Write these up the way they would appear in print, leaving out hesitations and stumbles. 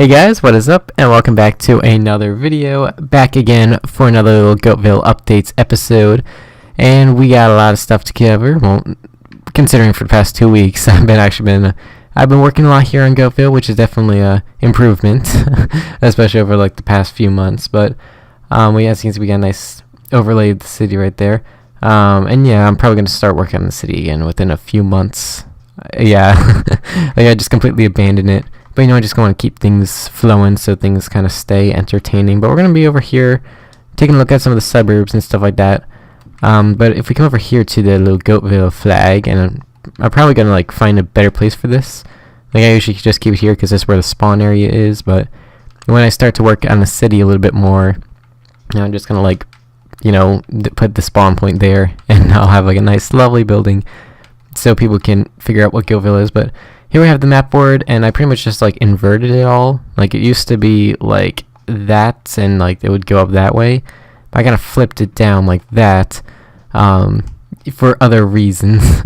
Hey guys, what is up? And welcome back to another video. Back again for another little Goattville updates episode. And we got a lot of stuff to cover. Well, considering for the past 2 weeks, I've been working a lot here on Goattville, which is definitely a improvement, especially over like the past few months. But as you can see, we got a nice overlay of the city right there. And yeah, I'm probably gonna start working on the city again within a few months. Yeah, like I just completely abandoned it. But I just want to keep things flowing so things kind of stay entertaining. But we're going to be over here taking a look at some of the suburbs and stuff like that. But if we come over here to the little Goattville flag, and I'm probably going to like find a better place for this. Like I usually just keep it here because that's where the spawn area is. But when I start to work on the city a little bit more, I'm just going to like, put the spawn point there. And I'll have like a nice lovely building so people can figure out what Goattville is. But here we have the map board, and I pretty much just like inverted it all. Like it used to be like that, and like it would go up that way. But I kind of flipped it down like that for other reasons.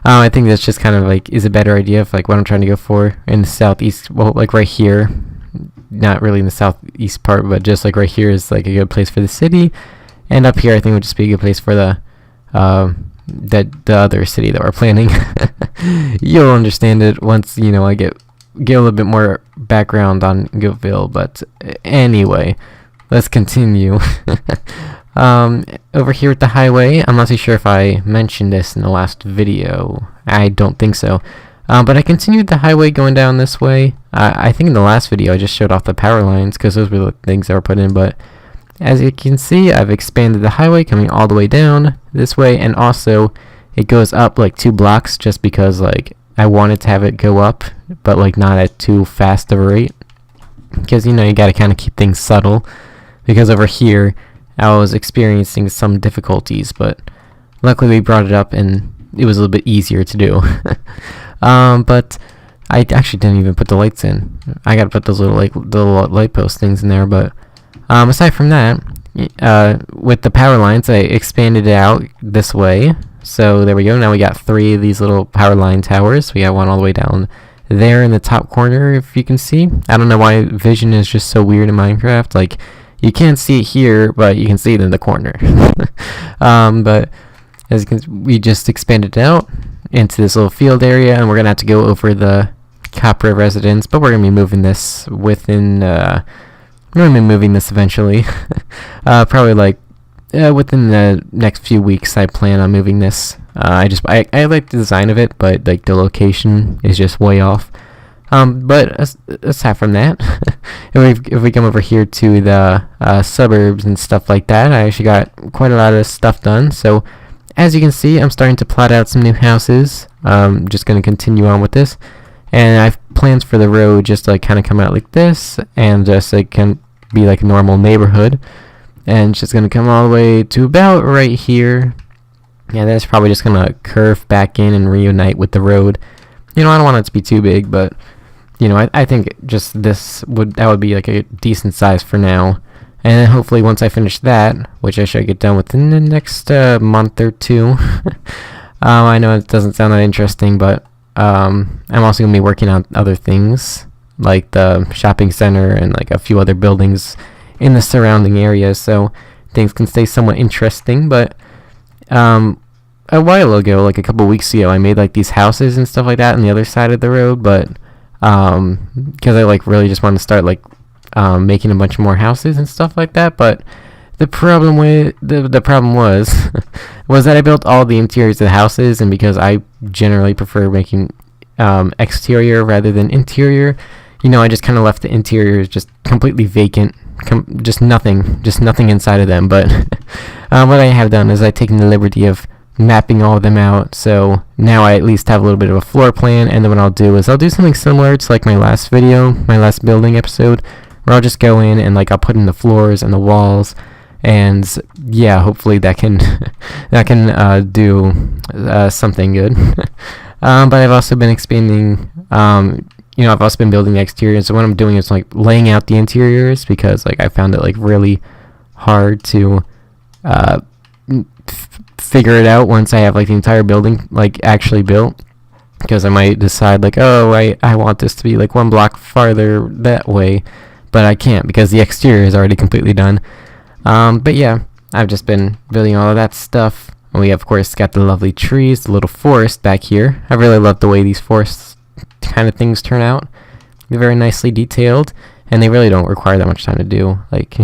I think that's just kind of like is a better idea of like what I'm trying to go for in the southeast. Well, like right here, not really in the southeast part, but just like right here is like a good place for the city, and up here I think would just be a good place for the other city that we're planning. You'll understand it once I get a little bit more background on Goattville. But anyway, let's continue. Over here at the highway, I'm not too sure if I mentioned this in the last video. I don't think so. But I continued the highway going down this way. I think in the last video I just showed off the power lines because those were the things that were put in. But as you can see, I've expanded the highway coming all the way down this way, and also it goes up like 2 blocks just because like I wanted to have it go up, but like not at too fast of a rate, because you gotta kind of keep things subtle, because over here I was experiencing some difficulties, but luckily we brought it up and it was a little bit easier to do. But I actually didn't even put the lights in. I gotta put those little light post things in there. But aside from that, with the power lines, I expanded it out this way. So there we go. Now we got 3 of these little power line towers. We got one all the way down there in the top corner, if you can see. I don't know why vision is just so weird in Minecraft. Like, you can't see it here, but you can see it in the corner. But as you can, we just expanded it out into this little field area, and we're gonna have to go over the Copper residence. But we're gonna be moving this within. I'm going to be moving this eventually. Probably like within the next few weeks I plan on moving this. I like the design of it, but like the location is just way off. But aside from that, if we come over here to the suburbs and stuff like that, I actually got quite a lot of stuff done. So as you can see, I'm starting to plot out some new houses. Just going to continue on with this. And I have plans for the road just to like kind of come out like this, and just like can be like a normal neighborhood, and it's just gonna come all the way to about right here. Yeah, that's probably just gonna curve back in and reunite with the road. I don't want it to be too big, but I think just that would be like a decent size for now. And then hopefully once I finish that, which I should get done within the next month or 2. I know it doesn't sound that interesting, but I'm also going to be working on other things, like the shopping center and like a few other buildings in the surrounding areas, so things can stay somewhat interesting. But a while ago, like a couple weeks ago, I made like these houses and stuff like that on the other side of the road, but because I like really just want to start like making a bunch more houses and stuff like that. But the problem was was that I built all the interiors of the houses, and because I generally prefer making exterior rather than interior, I just kind of left the interiors just completely vacant, just nothing inside of them. But what I have done is I've taken the liberty of mapping all of them out, so now I at least have a little bit of a floor plan. And then what I'll do is I'll do something similar to like my last building episode, where I'll just go in and like I'll put in the floors and the walls. And yeah, hopefully that can do something good. But I've also been expanding. I've also been building the exteriors. So what I'm doing is like laying out the interiors, because like I found it like really hard to figure it out once I have like the entire building like actually built. because I might decide like, oh, I want this to be like 1 block farther that way, but I can't because the exterior is already completely done. But yeah, I've just been building all of that stuff. And we of course got the lovely trees, the little forest back here. I really love the way these forest kind of things turn out. They're very nicely detailed, and they really don't require that much time to do. Like,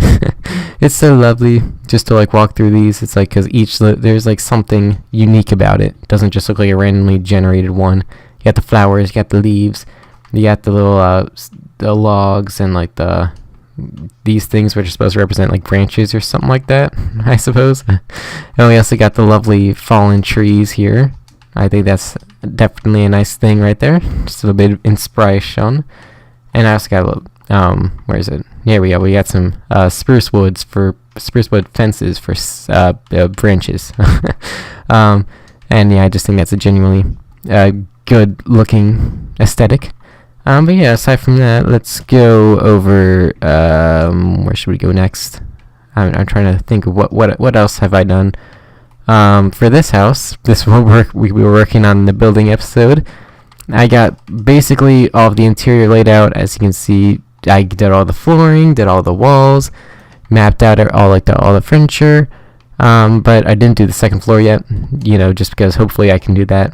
it's so lovely just to like walk through these. It's like, because there's like something unique about it. It doesn't just look like a randomly generated one. You got the flowers, you got the leaves, you got the little the logs, and like these things which are supposed to represent like branches or something like that, I suppose. And we also got the lovely fallen trees here. I think that's definitely a nice thing right there. Just a little bit of inspiration. And I also got a little, where is it? Here we go. We got some spruce wood fences for branches. And yeah, I just think that's a genuinely good looking aesthetic. But yeah, aside from that, let's go over, where should we go next? I'm trying to think of what else have I done. For this house, we were working on the building episode. I got basically all of the interior laid out. As you can see, I did all the flooring, did all the walls, mapped out all the furniture. But I didn't do the second floor yet, just because hopefully I can do that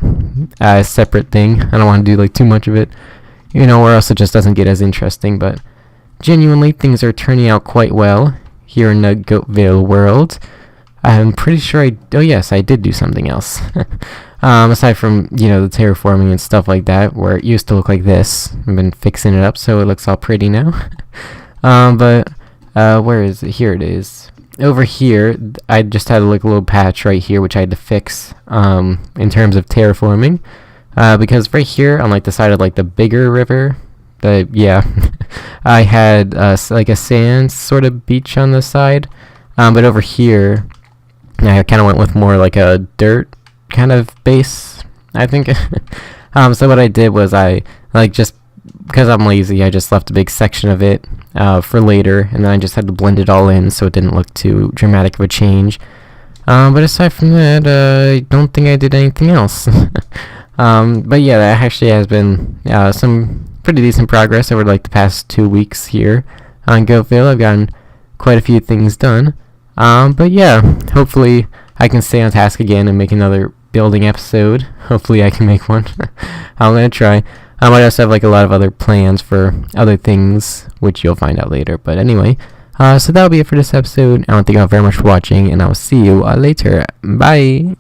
as a separate thing. I don't want to do like too much of it, or else it just doesn't get as interesting. But genuinely, things are turning out quite well here in the Goattville world. I'm pretty sure oh yes, I did do something else. Aside from, the terraforming and stuff like that, where it used to look like this. I've been fixing it up so it looks all pretty now. But where is it? Here it is. Over here, I just had like a little patch right here, which I had to fix in terms of terraforming. Because right here, on like the side of like the bigger river, I had like a sand sort of beach on the side. But over here, I kind of went with more like a dirt kind of base, I think. So what I did was I, just because I'm lazy, I just left a big section of it for later, and then I just had to blend it all in so it didn't look too dramatic of a change. But aside from that, I don't think I did anything else. But yeah, that actually has been some pretty decent progress over like the past 2 weeks here on Goattville. I've gotten quite a few things done. But yeah, hopefully I can stay on task again and make another building episode. Hopefully I can make one. I'm gonna try. I might also have like a lot of other plans for other things, which you'll find out later. But anyway, so that'll be it for this episode. I want to thank you all very much for watching, and I will see you later. Bye!